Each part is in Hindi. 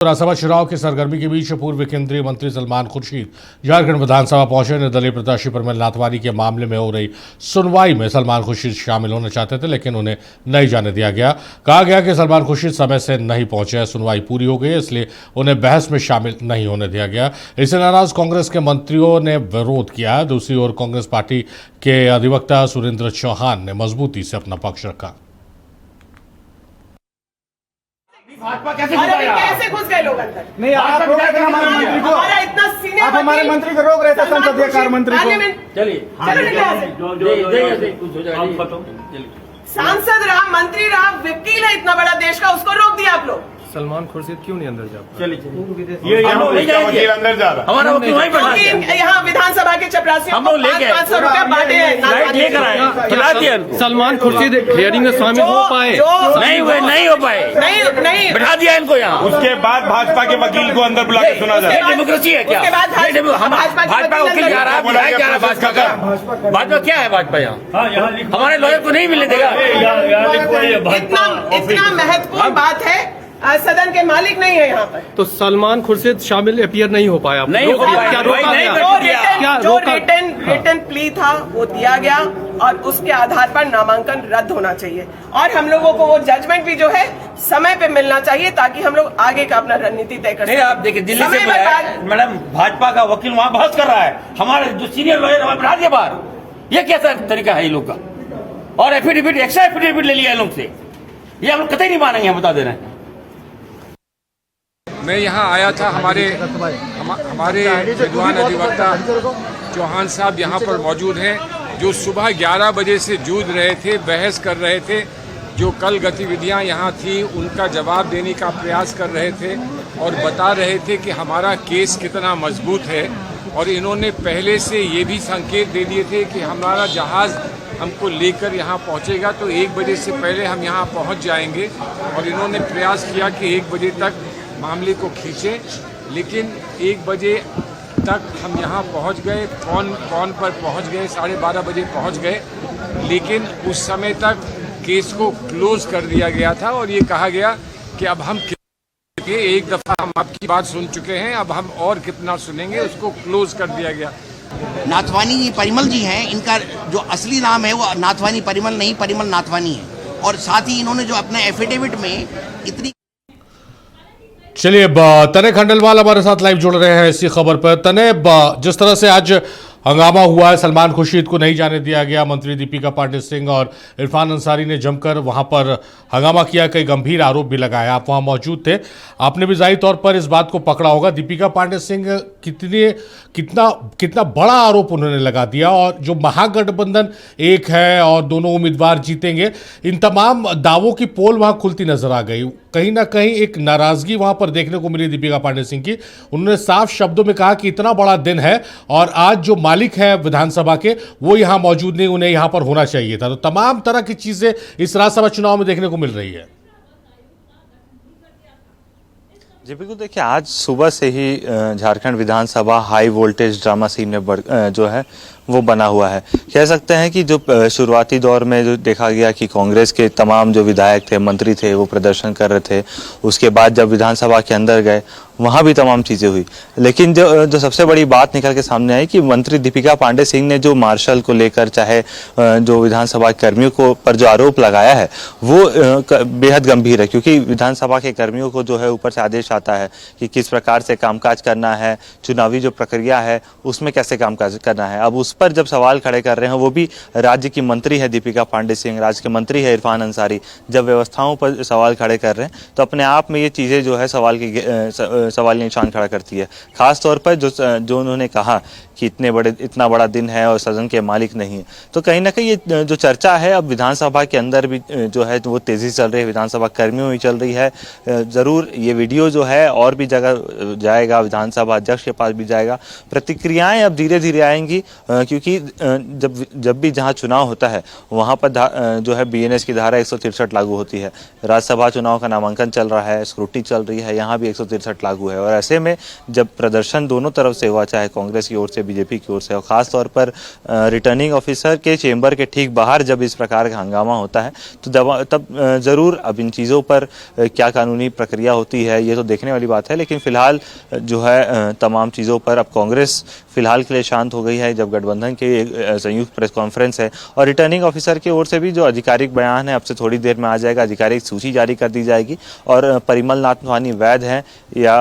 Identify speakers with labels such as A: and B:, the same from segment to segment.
A: विधानसभा चुनाव की सरगर्मी के बीच पूर्व केंद्रीय मंत्री सलमान खुर्शीद झारखंड विधानसभा पहुंचे। निर्दलीय प्रत्याशी प्रमिल नाथवानी के मामले में हो रही सुनवाई में सलमान खुर्शीद शामिल होना चाहते थे, लेकिन उन्हें नहीं जाने दिया गया। कहा गया कि सलमान खुर्शीद समय से नहीं पहुंचे, सुनवाई पूरी हो गई, इसलिए उन्हें बहस में शामिल नहीं होने दिया गया। इससे नाराज कांग्रेस के मंत्रियों ने विरोध किया। दूसरी ओर कांग्रेस पार्टी के अधिवक्ता सुरेंद्र चौहान ने मजबूती से अपना पक्ष रखा।
B: भाजपा कैसे घुस गए लोग अंदर?
C: नहीं, आप रोक रहे थे हमारे मंत्री को।
B: हमारा इतना सीनियर
C: आप हमारे मंत्री को रोक रहे थे, संसदीय कार्य मंत्री को।
B: चलिए सांसद रहा, मंत्री रहा, वकील है इतना बड़ा देश का, उसको रोक दिया आप लोग।
C: सलमान खुर्शीद क्यों नहीं अंदर जा?
B: ये अंदर जा रहा, हमारा वकील वहीं बैठा है। यहाँ विधानसभा के चपरासियों
D: हम लोग लेके
B: 500 रुपए बांटे हैं।
C: सलमान खुर्शीद हियरिंग में शामिल हो पाए?
D: नहीं हो पाए,
B: नहीं
D: बैठा दिया इनको यहाँ।
E: उसके बाद भाजपा के वकील को अंदर बुला के सुना जाए।
D: डेमोक्रेसी है क्या?
B: उसके बाद
D: भाजपा वकील जा रहा है, भाजपा का भाजपा क्या है? भाजपा यहाँ हमारे लॉयर को नहीं मिलने देगा।
B: इतना महत्वपूर्ण बात है, सदन के मालिक नहीं है यहाँ पर।
C: तो सलमान खुर्शीद शामिल अपीयर नहीं हो पाया?
D: नहीं हो पाया।
C: क्या रोका गया?
B: जो रिटन प्ली था वो दिया गया और उसके आधार पर नामांकन रद्द होना चाहिए और हम लोगों को वो जजमेंट भी जो है समय पे मिलना चाहिए ताकि हम लोग आगे का अपना रणनीति तय कर सकें।
D: आप देखिए दिल्ली से मैडम भाजपा का वकील वहाँ बहस कर रहा है, हमारे जो सीनियर लॉयर वहाँ बैठा दिया बाहर। ये कैसा तरीका है ये लोग का? और एफिडेविट एक्स्ट्रा एफिडेविट ले लिया लोग से, ये हम लोग कतई नहीं मानेंगे, हम बता दे रहे हैं।
F: मैं यहाँ आया था, हमारे विद्वान अधिवक्ता चौहान साहब यहाँ पर मौजूद हैं, जो सुबह 11 बजे से जूझ रहे थे, बहस कर रहे थे। जो कल गतिविधियाँ यहाँ थी उनका जवाब देने का प्रयास कर रहे थे और बता रहे थे कि हमारा केस कितना मजबूत है। और इन्होंने पहले से ये भी संकेत दे दिए थे कि हमारा जहाज़ हमको लेकर यहाँ पहुँचेगा तो 1 बजे से पहले हम यहाँ पहुँच जाएंगे। और इन्होंने प्रयास किया कि 1 बजे तक मामले को खींचें, लेकिन 1 बजे तक हम यहाँ पहुँच गए, कौन पर पहुँच गए, 12:30 बजे पहुँच गए, लेकिन उस समय तक केस को क्लोज कर दिया गया था और ये कहा गया कि अब हम एक दफ़ा हम आपकी बात सुन चुके हैं, अब हम और कितना सुनेंगे, उसको क्लोज कर दिया गया।
G: नाथवानी जी परिमल जी हैं, इनका जो असली नाम है वो नाथवानी परिमल नहीं, परिमल नाथवानी है। और साथ ही इन्होंने जो अपने एफिडेविट में इतनी।
A: चलिए तने खंडेलवाल हमारे साथ लाइव जुड़ रहे हैं इसी खबर पर। तने, जिस तरह से आज हंगामा हुआ है, सलमान खुर्शीद को नहीं जाने दिया गया, मंत्री दीपिका पांडे सिंह और इरफान अंसारी ने जमकर वहां पर हंगामा किया, कई गंभीर आरोप भी लगाए। आप वहां मौजूद थे, आपने भी जाहिर तौर पर इस बात को पकड़ा होगा। दीपिका पांडे सिंह कितना बड़ा आरोप उन्होंने लगा दिया और जो महागठबंधन एक है और दोनों उम्मीदवार जीतेंगे, इन तमाम दावों की पोल वहां खुलती नजर आ गई। कहीं ना कहीं एक नाराजगी वहां पर देखने को मिली दीपिका पांडे सिंह की। उन्होंने साफ शब्दों में कहा कि इतना बड़ा दिन है और आज जो मालिक है विधानसभा के वो यहां मौजूद नहीं, उन्हें यहां पर होना चाहिए था। तो तमाम तरह की चीजें इस राज्यसभा चुनाव में देखने को मिल रही है।
H: जी बिल्कुल, देखिए आज सुबह से ही झारखंड विधानसभा हाई वोल्टेज ड्रामा सीन में जो है वो बना हुआ है। कह सकते हैं कि जो शुरुआती दौर में जो देखा गया कि कांग्रेस के तमाम जो विधायक थे, मंत्री थे, वो प्रदर्शन कर रहे थे। उसके बाद जब विधानसभा के अंदर गए वहाँ भी तमाम चीज़ें हुई, लेकिन जो सबसे बड़ी बात निकल के सामने आई कि मंत्री दीपिका पांडे सिंह ने जो मार्शल को लेकर चाहे जो विधानसभा कर्मियों को पर जो आरोप लगाया है वो बेहद गंभीर है। क्योंकि विधानसभा के कर्मियों को जो है ऊपर से आदेश आता है कि किस प्रकार से कामकाज करना है, चुनावी जो प्रक्रिया है उसमें कैसे कामकाज करना है। अब उस पर जब सवाल खड़े कर रहे हैं, वो भी राज्य की मंत्री है दीपिका पांडे सिंह, राज्य के मंत्री है इरफान अंसारी, जब व्यवस्थाओं पर सवाल खड़े कर रहे हैं तो अपने आप में ये चीज़ें जो है सवाल निशान खड़ा करती है। खास तौर पर जो उन्होंने कहा कि इतना बड़ा दिन है और सदन के मालिक नहीं है, तो कहीं ना कहीं ये जो चर्चा है अब विधानसभा के अंदर भी जो है वो तेजी से चल रही है, विधानसभा कर्मियों में चल रही है। जरूर ये वीडियो जो है और भी जगह जाएगा, विधानसभा अध्यक्ष के पास भी जाएगा, प्रतिक्रियाएं अब धीरे धीरे आएंगी। क्योंकि जब भी जहां चुनाव होता है वहां पर जो है बीएनएस की धारा 163 लागू होती है। राज्यसभा चुनाव का नामांकन चल रहा है, स्क्रूटनी चल रही है, यहाँ भी 163 लागू है। और ऐसे में जब प्रदर्शन दोनों तरफ से हुआ, चाहे कांग्रेस की ओर से, बीजेपी की ओर से, और खास तौर पर रिटर्निंग ऑफिसर के चेंबर के ठीक बाहर जब इस प्रकार का हंगामा होता है तो तब जरूर अब इन चीज़ों पर क्या कानूनी प्रक्रिया होती है ये तो देखने वाली बात है। लेकिन फिलहाल जो है तमाम चीज़ों पर अब कांग्रेस फिलहाल के लिए शांत हो गई है। जब गठबंधन की एक संयुक्त प्रेस कॉन्फ्रेंस है और रिटर्निंग ऑफिसर की ओर से भी जो आधिकारिक बयान है अब से थोड़ी देर में आ जाएगा, आधिकारिक सूची जारी कर दी जाएगी और परिमल नाथवानी वैध है या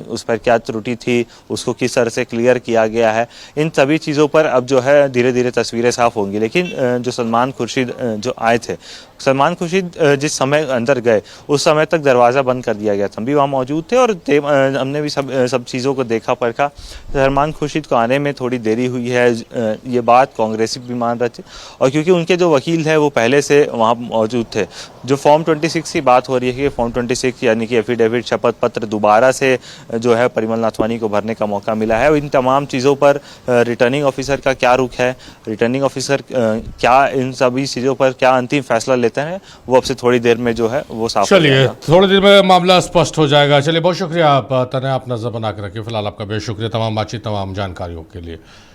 H: उस पर क्या त्रुटि थी, उसको किस तरह से क्लियर किया गया है, इन सभी चीज़ों पर अब जो है धीरे धीरे तस्वीरें साफ होंगी। लेकिन जो सलमान खुर्शीद जो आए थे, सलमान खुर्शीद जिस समय अंदर गए उस समय तक दरवाज़ा बंद कर दिया गया था। हम भी वहाँ मौजूद थे और हमने भी सब चीज़ों को देखा परखा। सलमान खुर्शीद को आने में थोड़ी देरी हुई है, ये बात कांग्रेसी भी मान रहे थे और क्योंकि उनके जो वकील है वो पहले से वहाँ मौजूद थे। जो फॉर्म 26 की बात हो रही है कि फॉर्म 26 यानी कि एफिडेविट, शपथ पत्र दोबारा से जो है परिमल नाथवानी को भरने का मौका मिला है। इन तमाम चीज़ों पर रिटर्निंग ऑफिसर का क्या रुख है, रिटर्निंग ऑफिसर क्या इन सभी चीज़ों पर क्या अंतिम फैसला लेते हैं, वो अब से थोड़ी देर में जो है वो साफ हो
A: चलिए
H: जाएगा।
A: थोड़ी देर में मामला स्पष्ट हो जाएगा। चलिए बहुत शुक्रिया आप तने आप नजर बना के रखिए। फिलहाल आपका बेहद शुक्रिया तमाम बातचीत, तमाम जानकारियों के लिए।